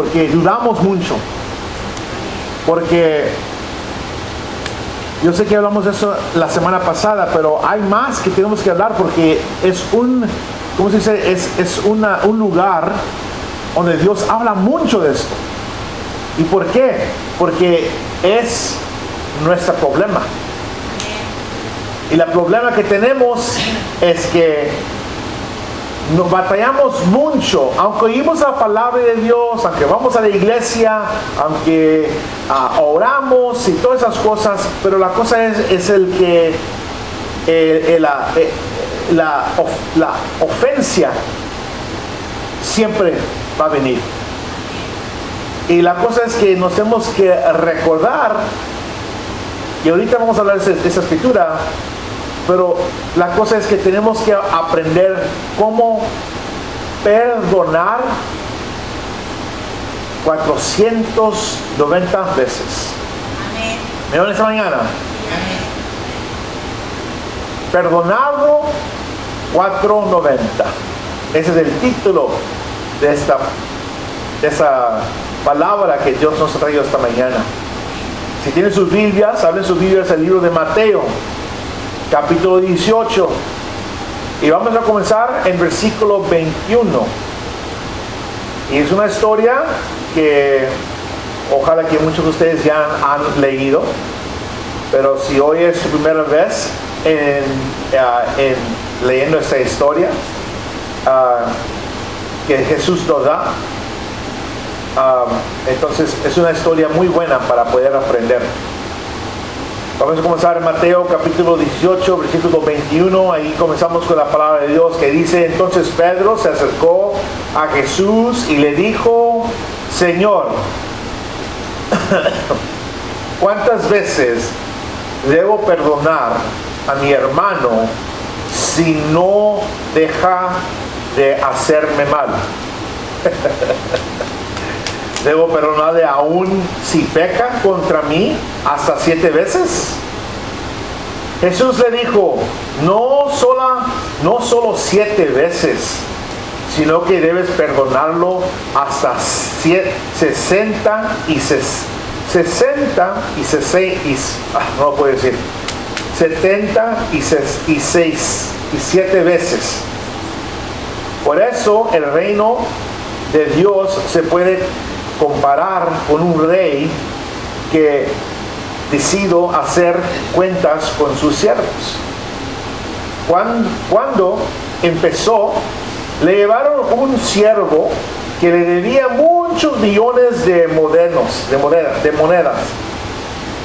porque dudamos mucho. Porque yo sé que hablamos de eso la semana pasada, pero hay más que tenemos que hablar porque es ¿cómo se dice? Es un lugar donde Dios habla mucho de esto. ¿Y por qué? Porque es nuestro problema. Y el problema que tenemos es que nos batallamos mucho, aunque oímos la palabra de Dios, aunque vamos a la iglesia, aunque oramos y todas esas cosas, pero la cosa es el que la ofensa siempre va a venir. Y la cosa es que nos tenemos que recordar, y ahorita vamos a hablar de esa escritura, pero la cosa es que tenemos que aprender cómo perdonar 490 veces. Amén. ¿Me oyen esta mañana? Amén. Perdonarlo 490. Ese es el título de esa palabra que Dios nos ha traído esta mañana. Si tienen sus Biblias, abren sus Biblias al libro de Mateo, capítulo 18. Y vamos a comenzar en versículo 21. Y es una historia que ojalá que muchos de ustedes ya han leído. Pero si hoy es su primera vez en leyendo esta historia que Jesús nos da, entonces es una historia muy buena para poder aprender. Vamos a comenzar en Mateo capítulo 18, versículo 21. Ahí comenzamos con la palabra de Dios que dice: entonces Pedro se acercó a Jesús y le dijo: Señor, ¿cuántas veces debo perdonar a mi hermano si no deja de hacerme mal? ¿Debo perdonarle aún si peca contra mí hasta 7 veces? Jesús le dijo: no solo 7 veces, sino que debes perdonarlo hasta 60 y 7 veces. Por eso el reino de Dios se puede comparar con un rey que decidió hacer cuentas con sus siervos. Cuando empezó, le llevaron un siervo que le debía muchos millones de monedas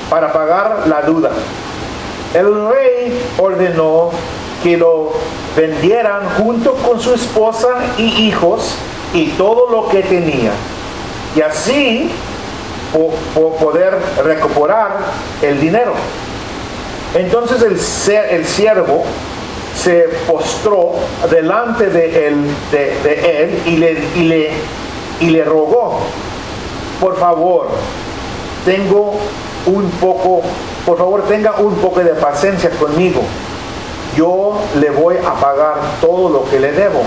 para pagar la deuda. El rey ordenó que lo vendieran junto con su esposa y hijos y todo lo que tenía, y así poder recuperar el dinero. Entonces el siervo se postró delante de él y le rogó: por favor, tenga un poco de paciencia conmigo. Yo le voy a pagar todo lo que le debo.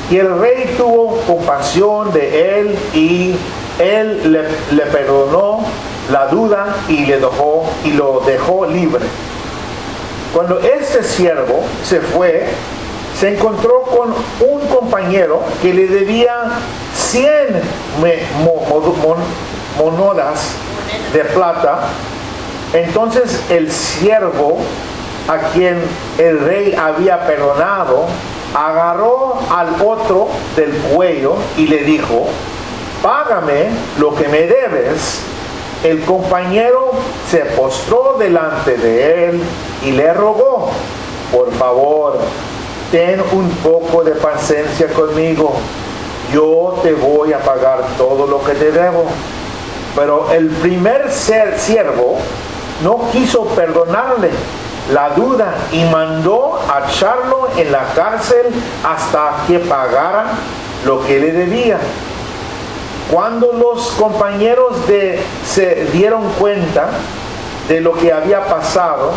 Y el rey tuvo compasión de él y él le perdonó la deuda y lo dejó libre. Cuando este siervo se fue, se encontró con un compañero que le debía 100 monedas de plata. Entonces el siervo, a quien el rey había perdonado, agarró al otro del cuello y le dijo: págame lo que me debes. El compañero se postró delante de él y le rogó: por favor, ten un poco de paciencia conmigo, yo te voy a pagar todo lo que te debo. Pero el primer siervo no quiso perdonarle la deuda y mandó a echarlo en la cárcel hasta que pagara lo que le debía. Cuando los compañeros se dieron cuenta de lo que había pasado,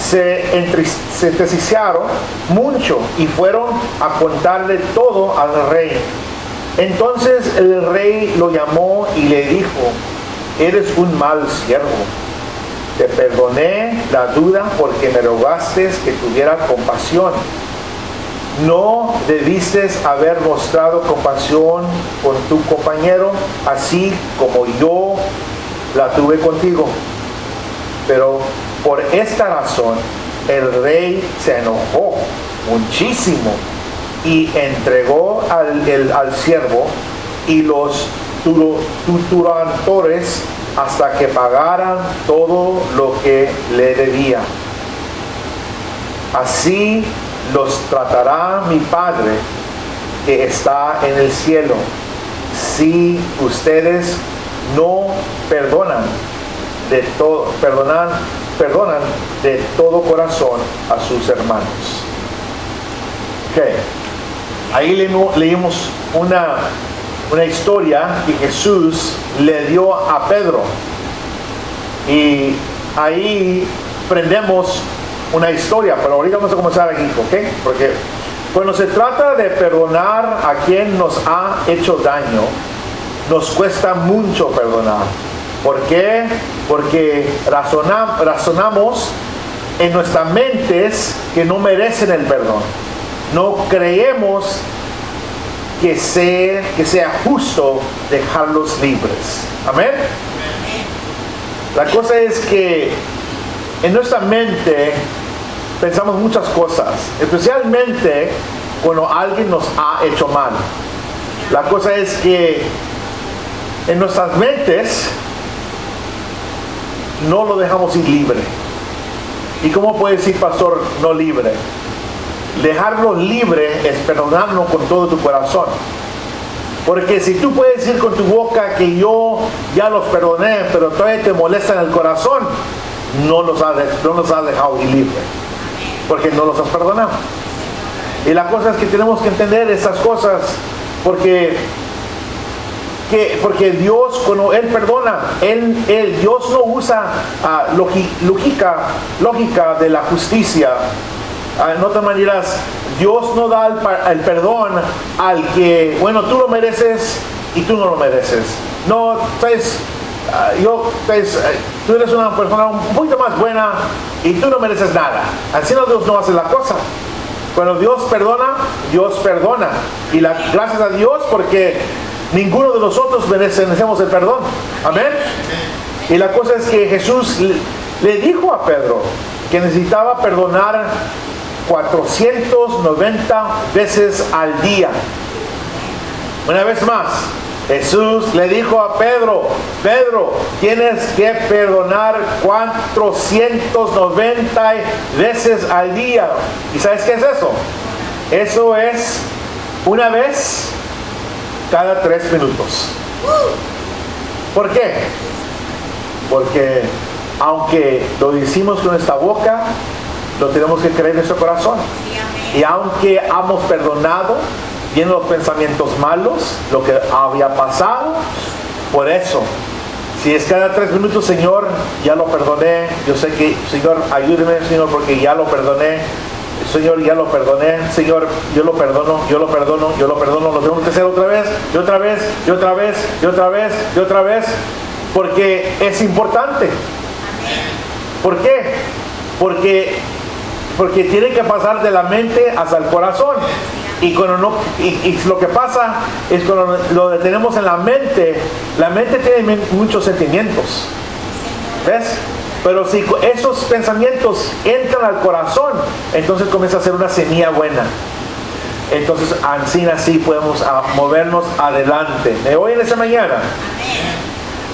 se entristecieron mucho y fueron a contarle todo al rey. Entonces el rey lo llamó y le dijo: eres un mal siervo. Te perdoné la deuda porque me rogaste que tuviera compasión. No debiste haber mostrado compasión con tu compañero, así como yo la tuve contigo. Pero por esta razón el rey se enojó muchísimo y entregó al siervo y los tutorantores hasta que pagaran todo lo que le debía. Así los tratará mi Padre que está en el cielo, si ustedes no perdonan de todo corazón a sus hermanos. Okay. Ahí leímos una historia que Jesús le dio a Pedro, y ahí aprendemos una historia, pero ahorita vamos a comenzar aquí, ¿ok? Porque cuando se trata de perdonar a quien nos ha hecho daño, nos cuesta mucho perdonar. ¿Por qué? Porque razonamos en nuestras mentes que no merecen el perdón. No creemos que sea justo dejarlos libres. Amén. La cosa es que en nuestra mente pensamos muchas cosas, especialmente cuando alguien nos ha hecho mal. La cosa es que en nuestras mentes no lo dejamos ir libre. ¿Y cómo puede decir, pastor, no libre? Dejarlo libre es perdonarlo con todo tu corazón. Porque si tú puedes decir con tu boca que yo ya los perdoné, pero todavía te molesta en el corazón, no los has dejado ir libre, porque no los has perdonado. Y la cosa es que tenemos que entender esas cosas, porque Dios, cuando Él perdona, Dios no usa lógica de la justicia. En otras maneras, Dios no da el perdón al que, bueno, tú lo mereces y tú no lo mereces. No, tú eres una persona un poquito más buena y tú no mereces nada. Así no, Dios no hace la cosa. Cuando Dios perdona. Y gracias a Dios, porque ninguno de nosotros merecemos el perdón. Amén. Y la cosa es que Jesús le dijo a Pedro que necesitaba perdonar 490 veces al día. Una vez más, Jesús le dijo a Pedro: tienes que perdonar 490 veces al día. ¿Y sabes qué es eso? Eso es una vez cada 3 minutos. ¿Por qué? Porque aunque lo decimos con nuestra boca, lo tenemos que creer en nuestro corazón. Y aunque hemos perdonado, vienen los pensamientos malos, lo que había pasado. Por eso, si es cada 3 minutos, Señor, ya lo perdoné. Yo sé que, Señor, ayúdeme, Señor, porque ya lo perdoné. Señor, ya lo perdoné. Señor, yo lo perdono. Lo tenemos que hacer otra vez, y otra vez, y otra vez, y otra vez, y otra vez, porque es importante. ¿Por qué? Porque tiene que pasar de la mente hasta el corazón. Y lo que pasa es cuando lo detenemos en la mente tiene muchos sentimientos. ¿Ves? Pero si esos pensamientos entran al corazón, entonces comienza a ser una semilla buena. Entonces así podemos movernos adelante. ¿Me oyen esa mañana?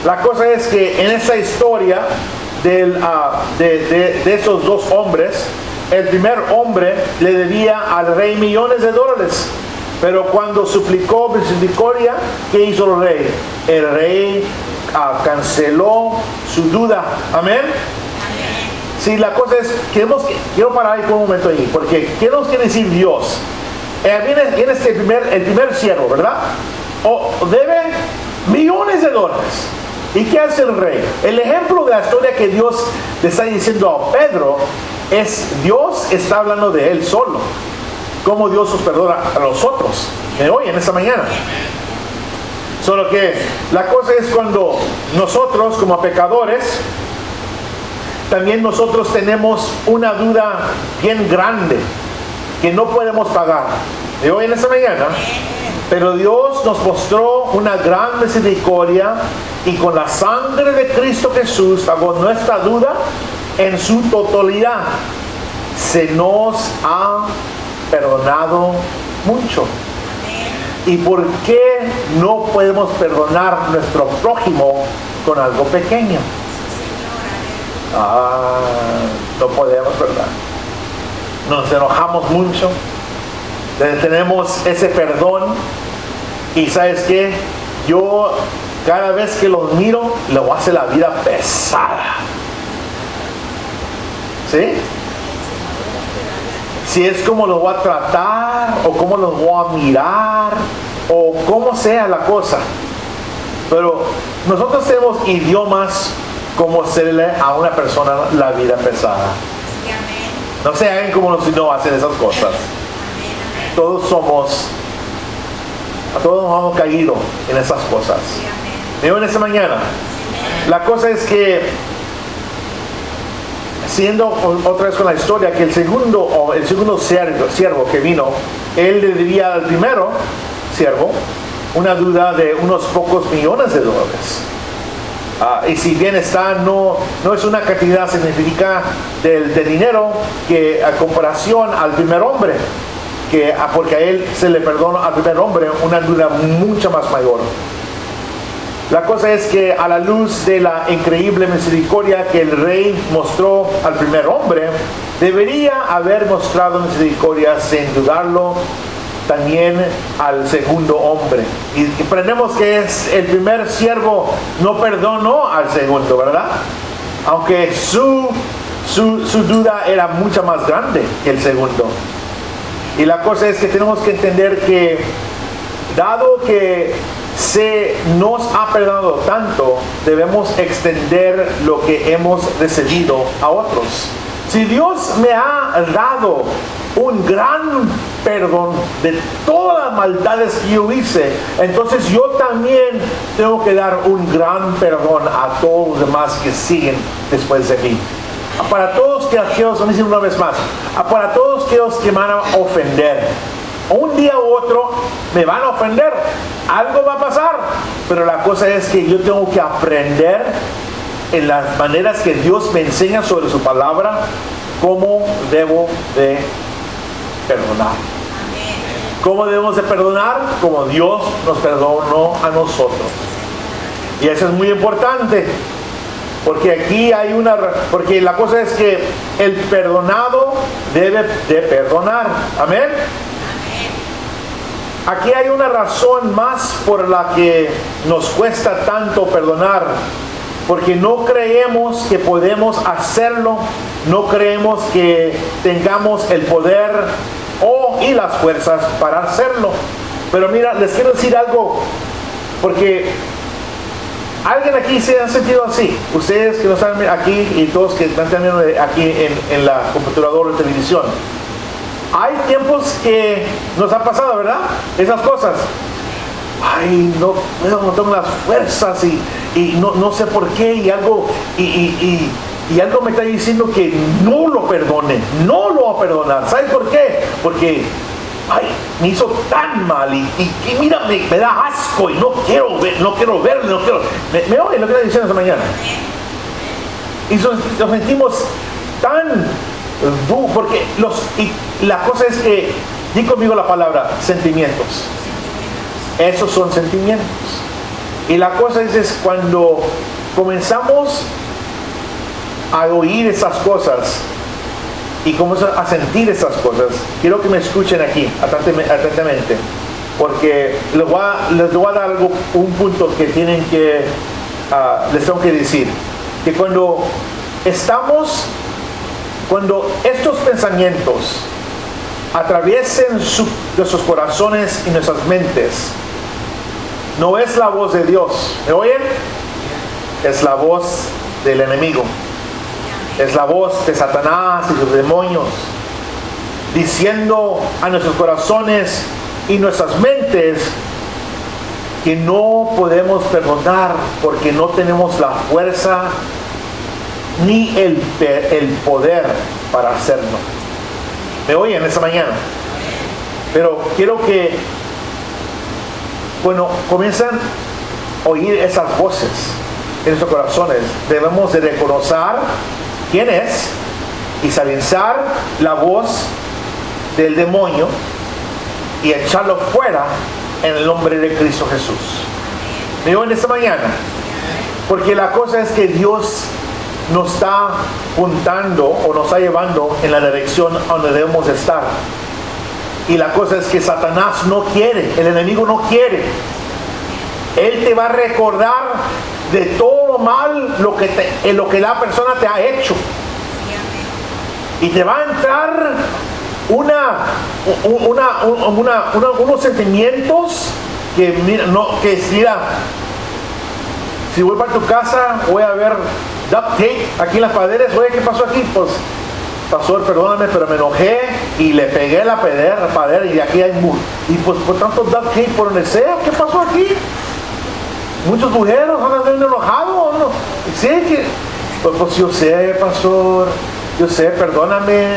La cosa es que en esa historia de esos 2 hombres, el primer hombre le debía al rey millones de dólares, pero cuando suplicó misericordia, ¿qué hizo el rey? El rey canceló su duda. Amén. Sí, la cosa es, quiero parar ahí por un momento ahí, porque ¿qué nos quiere decir Dios? Viene el primer siervo, ¿verdad? Debe millones de dólares. ¿Y qué hace el rey? El ejemplo de la historia que Dios le está diciendo a Pedro Dios está hablando de Él solo. Cómo Dios nos perdona a nosotros. ¿Me oyen esta mañana? Solo que la cosa es cuando nosotros como pecadores, también nosotros tenemos una deuda bien grande que no podemos pagar. De hoy en esta mañana, pero Dios nos mostró una gran misericordia y con la sangre de Cristo Jesús pagó nuestra deuda en su totalidad. Se nos ha perdonado mucho. ¿Y por qué no podemos perdonar a nuestro prójimo con algo pequeño? No podemos, ¿verdad? Nos enojamos mucho, tenemos ese perdón y ¿sabes qué? Yo cada vez que los miro le voy a hacer la vida pesada. ¿Sí? Si es como los voy a tratar o cómo los voy a mirar o como sea la cosa. Pero nosotros tenemos idiomas como hacerle a una persona la vida pesada. No se hagan como los no hacen esas cosas. Todos nos hemos caído en esas cosas. Veo en esta mañana. La cosa es que, siendo otra vez con la historia, que el segundo siervo que vino, él le debía al primero siervo una deuda de unos pocos millones de dólares. Y si bien no es una cantidad significativa de dinero que a comparación al primer hombre, porque a él se le perdona al primer hombre una deuda mucho más mayor. La cosa es que a la luz de la increíble misericordia que el rey mostró al primer hombre, debería haber mostrado misericordia sin dudarlo también al segundo hombre. Y aprendemos que el primer siervo no perdonó al segundo, ¿verdad? Aunque su duda era mucho más grande que el segundo. Y la cosa es que tenemos que entender que, dado que se nos ha perdonado tanto, debemos extender lo que hemos recibido a otros. Si Dios me ha dado un gran perdón de todas las maldades que yo hice, entonces yo también tengo que dar un gran perdón a todos los demás que siguen después de mí. Para todos aquellos, vamos a decir una vez más, para todos aquellos que me van a ofender, un día u otro me van a ofender, algo va a pasar, pero la cosa es que yo tengo que aprender en las maneras que Dios me enseña sobre su palabra, cómo debo de perdonar. ¿Cómo debemos de perdonar? Como Dios nos perdonó a nosotros. Y eso es muy importante, porque aquí porque la cosa es que el perdonado debe de perdonar. Amén. Aquí hay una razón más por la que nos cuesta tanto perdonar, porque no creemos que podemos hacerlo, no creemos que tengamos el poder y las fuerzas para hacerlo. Pero mira, les quiero decir algo, porque alguien aquí se ha sentido así. Ustedes que no están aquí y todos que están también aquí en la computadora de televisión. Hay tiempos que nos ha pasado, ¿verdad? Esas cosas. Ay, no tengo las fuerzas y no sé por qué y algo algo me está diciendo que no lo perdone, no lo va a perdonar. ¿Sabes por qué? Porque me hizo tan mal y mira, me da asco y no quiero verlo. ¿Me oye lo que está diciendo esta mañana? Y nos sentimos tan porque la cosa es que, di conmigo la palabra, sentimientos. Esos son sentimientos. Y la cosa es cuando comenzamos a oír esas cosas y comenzamos a sentir esas cosas, quiero que me escuchen aquí atentamente, porque les voy a dar un punto que les tengo que decir, que cuando estos pensamientos atraviesen nuestros corazones y nuestras mentes, no es la voz de Dios. ¿Me oyen? Es la voz del enemigo. Es la voz de Satanás y sus demonios, diciendo a nuestros corazones y nuestras mentes que no podemos perdonar porque no tenemos la fuerza ni el poder para hacerlo. ¿Me oyen esta mañana? Pero quiero que cuando comienzan a oír esas voces en nuestros corazones, debemos de reconocer quién es y silenciar la voz del demonio y echarlo fuera en el nombre de Cristo Jesús. ¿Me oyen esta mañana? Porque la cosa es que Dios nos está juntando o nos está llevando en la dirección donde debemos estar. Y la cosa es que Satanás no quiere, el enemigo no quiere. Él te va a recordar de todo lo mal lo que la persona te ha hecho. Y te va a entrar unos sentimientos que mira, si voy para tu casa voy a ver duct tape aquí en las paredes. Oye, ¿qué pasó aquí? Pues, pastor, perdóname, pero me enojé y le pegué la padera y aquí hay y pues por tanto duct tape por donde sea. ¿Qué pasó aquí? Muchos mujeres andan bien enojados, ¿no? Sí, que pues yo sé, pastor, yo sé, perdóname.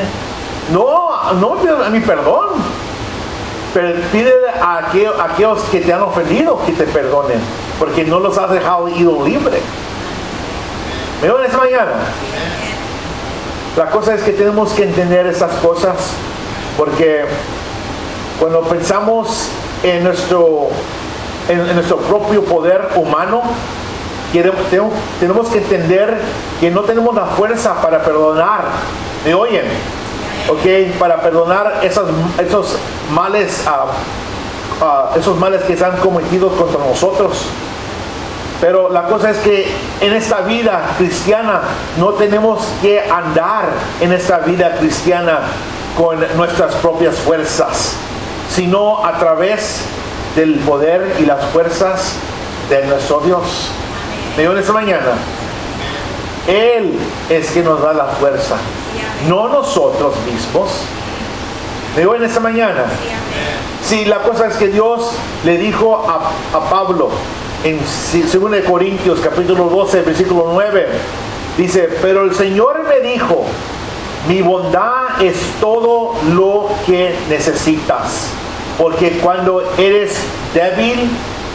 No pido mi perdón, pero pide a aquellos que te han ofendido que te perdonen, porque no los has dejado ir libre. ¿Me oyen esta mañana? La cosa es que tenemos que entender estas cosas, porque cuando pensamos en nuestro propio poder humano, tenemos que entender que no tenemos la fuerza para perdonar. ¿Me oyen? ¿Ok? Para perdonar esos males, esos males que se han cometido contra nosotros. Pero la cosa es que en esta vida cristiana no tenemos que andar en esta vida cristiana con nuestras propias fuerzas, sino a través del poder y las fuerzas de nuestro Dios. ¿Me oyen esta mañana? Él es que nos da la fuerza, no nosotros mismos. ¿Me oyen esta mañana? Sí, la cosa es que Dios le dijo a Pablo en 2 Corintios capítulo 12 versículo 9, dice: pero el Señor me dijo, mi bondad es todo lo que necesitas, porque cuando eres débil,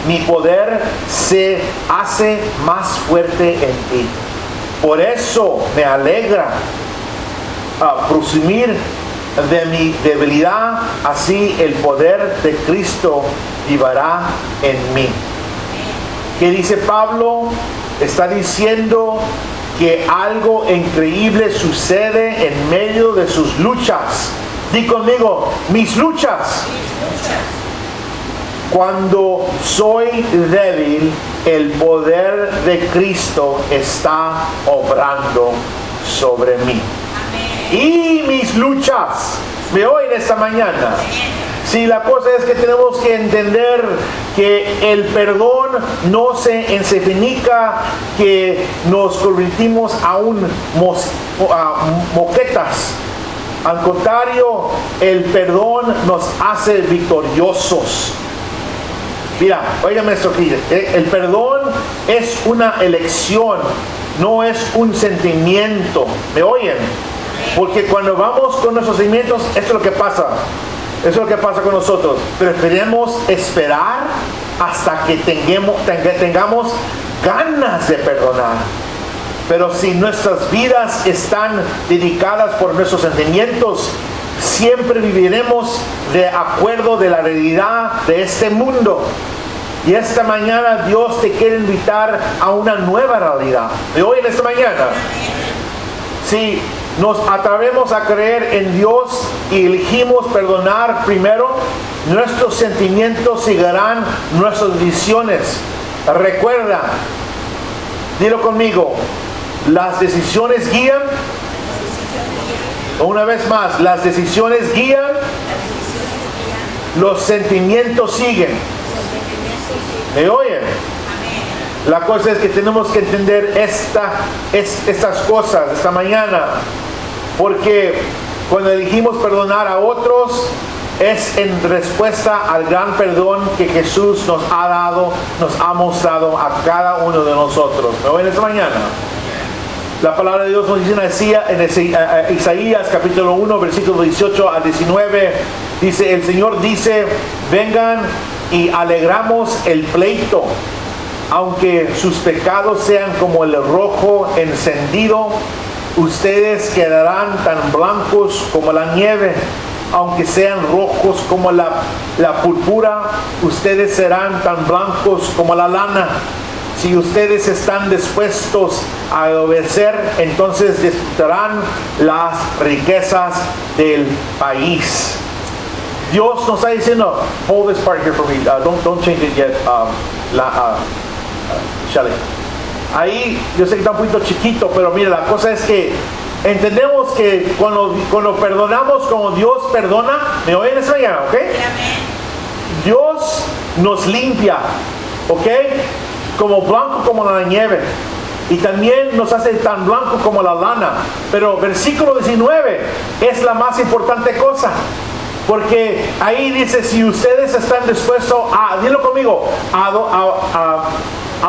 mi poder se hace más fuerte en ti. Por eso me alegra presumir de mi debilidad, así el poder de Cristo vivirá en mí. ¿Qué dice Pablo? Está diciendo que algo increíble sucede en medio de sus luchas. Di conmigo, mis luchas. Cuando soy débil, el poder de Cristo está obrando sobre mí. Y mis luchas, ¿me oyen esta mañana? Sí, la cosa es que tenemos que entender que el perdón no se significa que nos convertimos a moquetas. Al contrario, el perdón nos hace victoriosos. Mira, óigame esto aquí. El perdón es una elección, no es un sentimiento. ¿Me oyen? Porque cuando vamos con nuestros sentimientos, esto es lo que pasa. Eso es lo que pasa con nosotros. Preferimos esperar hasta que tengamos ganas de perdonar. Pero si nuestras vidas están dedicadas por nuestros sentimientos, siempre viviremos de acuerdo de la realidad de este mundo. Y esta mañana Dios te quiere invitar a una nueva realidad. ¿Me oyen esta mañana? Si nos atrevemos a creer en Dios y elegimos perdonar primero, nuestros sentimientos seguirán nuestras decisiones. Recuerda, dilo conmigo, las decisiones guían. Una vez más, las decisiones guían, los sentimientos siguen. ¿Me oyen? La cosa es que tenemos que entender estas cosas esta mañana, porque cuando elegimos perdonar a otros, es en respuesta al gran perdón que Jesús nos ha dado, nos ha mostrado a cada uno de nosotros. ¿Me oyen esta mañana? La palabra de Dios nos dice en Isaías capítulo 1, versículo 18 al 19, dice, el Señor dice, vengan y alegramos el pleito, aunque sus pecados sean como el rojo encendido, ustedes quedarán tan blancos como la nieve. Aunque sean rojos como la púrpura, ustedes serán tan blancos como la lana. Si ustedes están dispuestos a obedecer, entonces disfrutarán las riquezas del país. Dios nos está diciendo, hold this part here for me, don't change it yet, Shelly. Ahí, yo sé que está un poquito chiquito, pero mira, la cosa es que entendemos que cuando perdonamos como Dios perdona, ¿me oyen esa mañana? ¿Ok? Dios nos limpia, ¿ok? Como blanco como la nieve. Y también nos hace tan blanco como la lana. Pero versículo 19 es la más importante cosa. Porque ahí dice, si ustedes están dispuestos a, dilo conmigo, a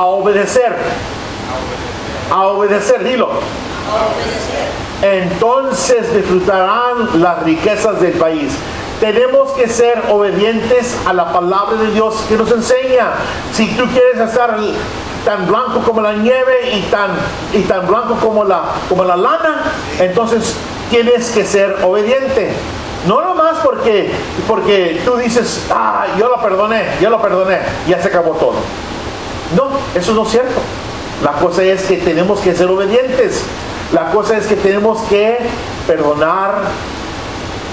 obedecer. A obedecer, dilo. Entonces disfrutarán las riquezas del país. Tenemos que ser obedientes a la palabra de Dios que nos enseña. Si tú quieres estar tan blanco como la nieve y tan blanco como la lana, entonces tienes que ser obediente. No nomás porque tú dices, yo lo perdoné, ya se acabó todo. No, eso no es cierto. La cosa es que tenemos que ser obedientes. La cosa es que tenemos que perdonar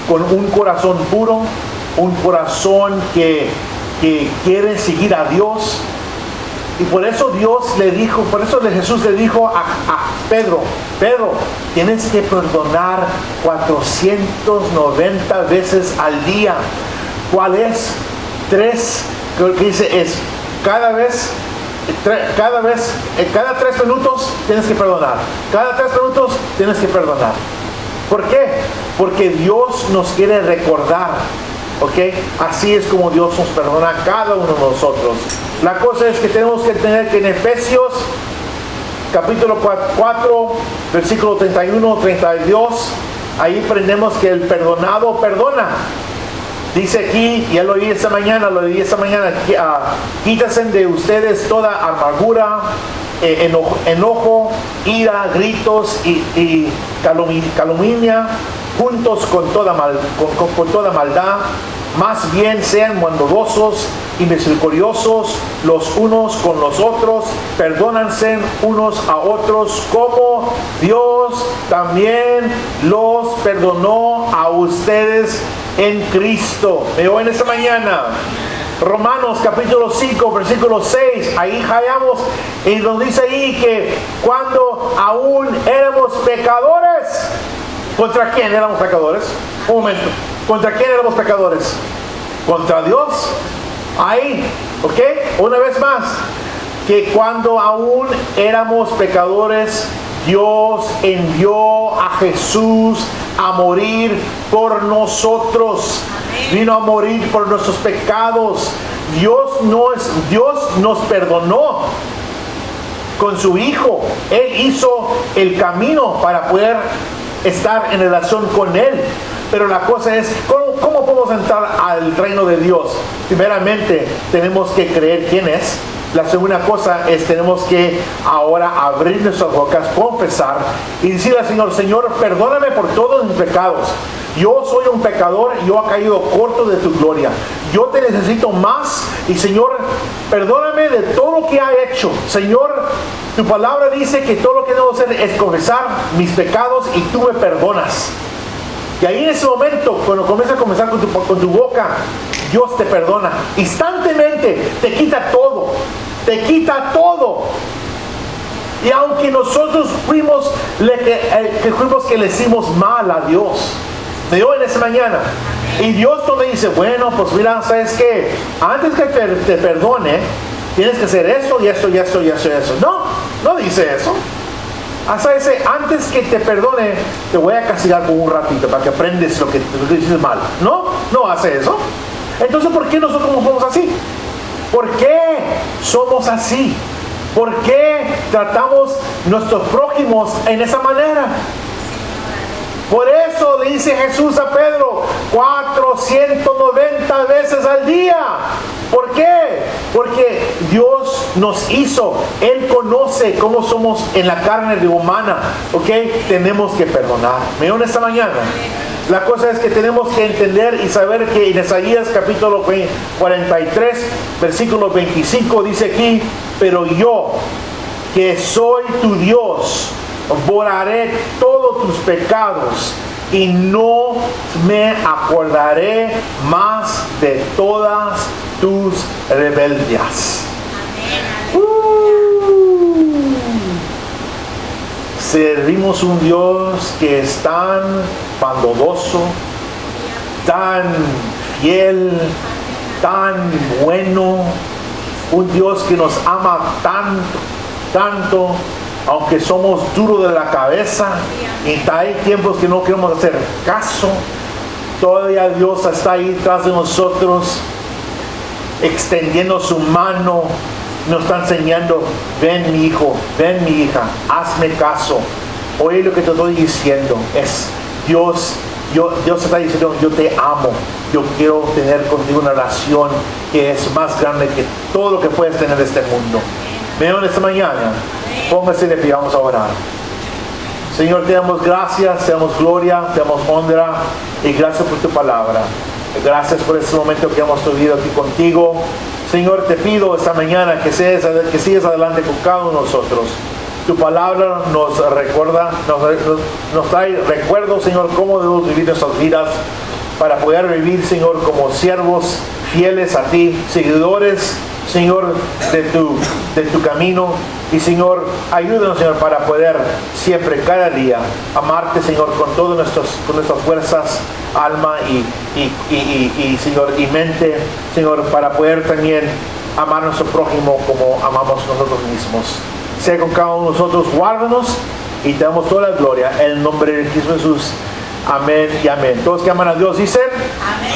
con un corazón puro, un corazón que quiere seguir a Dios. Y por eso Jesús le dijo a Pedro, tienes que perdonar 490 veces al día. ¿Cuál es? 3, creo que dice es cada 3 minutos tienes que perdonar. Cada 3 minutos tienes que perdonar. ¿Por qué? Porque Dios nos quiere recordar, ¿ok? Así es como Dios nos perdona a cada uno de nosotros. La cosa es que tenemos que entender que en Efesios capítulo 4, versículo 31-32, ahí aprendemos que el perdonado perdona. Dice aquí, ya lo oí esta mañana, quítense de ustedes toda amargura, enojo, ira, gritos y calumnia, juntos con toda maldad. Más bien sean bondadosos y misericordiosos los unos con los otros, perdónense unos a otros como Dios también los perdonó a ustedes en Cristo. ¿Me oyen esta mañana? Romanos capítulo 5 versículo 6, ahí hallamos y nos dice ahí que cuando aún éramos pecadores, ¿contra quién éramos pecadores? Un momento, ¿contra quién éramos pecadores? Contra Dios. Ahí, ¿ok? Una vez más, que cuando aún éramos pecadores, Dios envió a Jesús a morir por nosotros. Vino a morir por nuestros pecados. Dios nos perdonó con su Hijo. Él hizo el camino para poder estar en relación con Él. Pero la cosa es, ¿cómo podemos entrar al reino de Dios? Primeramente, tenemos que creer quién es. La segunda cosa es, tenemos que ahora abrir nuestras bocas, confesar y decirle al Señor, Señor, perdóname por todos mis pecados. Yo soy un pecador, yo he caído corto de tu gloria. Yo te necesito más y Señor, perdóname de todo lo que he hecho. Señor, tu palabra dice que todo lo que debo hacer es confesar mis pecados y tú me perdonas. Y ahí en ese momento, cuando comienzas a confesar con tu boca, Dios te perdona. Instantemente te quita todo. Te quita todo. Y aunque nosotros fuimos que le hicimos mal a Dios, de hoy en esa mañana, y Dios no le dice, bueno, pues mira, ¿sabes qué? Antes que te perdone, tienes que hacer esto y esto y esto y esto y eso. No dice eso. hasta ese, antes que te perdone, te voy a castigar por un ratito para que aprendes lo que dices mal. No hace eso. Entonces, ¿por qué nosotros no somos así? ¿Por qué somos así? ¿Por qué tratamos nuestros prójimos en esa manera? Por eso dice Jesús a Pedro, 490 veces al día. ¿Por qué? Porque Dios nos hizo. Él conoce cómo somos en la carne de humana. ¿Ok? Tenemos que perdonar. ¿Me oyen esta mañana? La cosa es que tenemos que entender y saber que en Isaías capítulo 43, versículo 25 dice aquí, pero yo, que soy tu Dios, borraré todos tus pecados y no me acordaré más de todas tus rebeldes. Servimos un Dios que es tan bondadoso, tan fiel, tan bueno, un Dios que nos ama tanto, aunque somos duros de la cabeza y hay tiempos que no queremos hacer caso, todavía Dios está ahí tras de nosotros, extendiendo su mano, nos está enseñando, ven mi hijo, ven mi hija, hazme caso. Oye lo que te estoy diciendo, es Dios está diciendo, yo te amo, yo quiero tener contigo una relación que es más grande que todo lo que puedes tener en este mundo. Vean esta mañana, póngase de pie, vamos a orar. Señor, te damos gracias, te damos gloria, te damos honra y gracias por tu palabra. Gracias por este momento que hemos tenido aquí contigo. Señor, te pido esta mañana que sigas adelante con cada uno de nosotros. Tu palabra nos recuerda, nos trae recuerdos, Señor, cómo debemos vivir nuestras vidas para poder vivir, Señor, como siervos fieles a ti, seguidores, Señor, de tu camino. Y Señor, ayúdanos, Señor, para poder siempre, cada día, amarte, Señor, con todas nuestras fuerzas, alma y Señor, y mente, Señor, para poder también amar a nuestro prójimo como amamos nosotros mismos. Sea con cada uno de nosotros, guárdanos y te damos toda la gloria en el nombre de Cristo Jesús. Amén y amén. Todos que aman a Dios dicen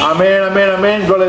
amén, amén, amén. Gloria a Dios.